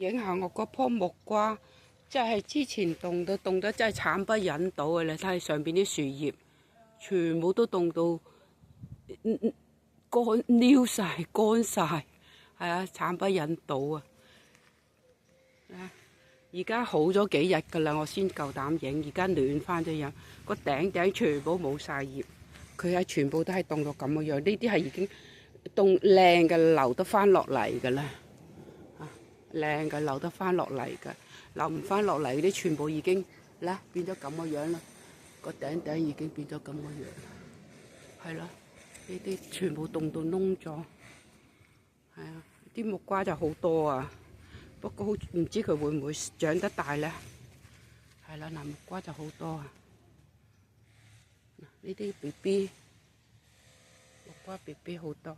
影下我嗰棵木瓜，真係之前凍得真係慘不忍睹啊！你睇下上邊啲樹葉，全部都凍到乾撩晒、乾晒，係啊，慘不忍睹啊！而家好咗幾日㗎啦，我先夠膽影。而家暖翻咗樣，個頂全部冇晒葉，佢係全部都係凍到咁嘅樣。呢啲係已經凍靚嘅，流得翻落嚟㗎啦。靚嘅流得翻落嚟㗎，流唔翻落嚟嗰啲全部已經啦變咗咁嘅樣啦。個頂已經變咗咁嘅樣，係啦，呢啲全部凍到燶咗。係啊，啲木瓜就好多啊。不過好唔知佢會唔會長得大咧？係啦，嗱木瓜就好多啊！呢啲 BB 木瓜 BB 好多。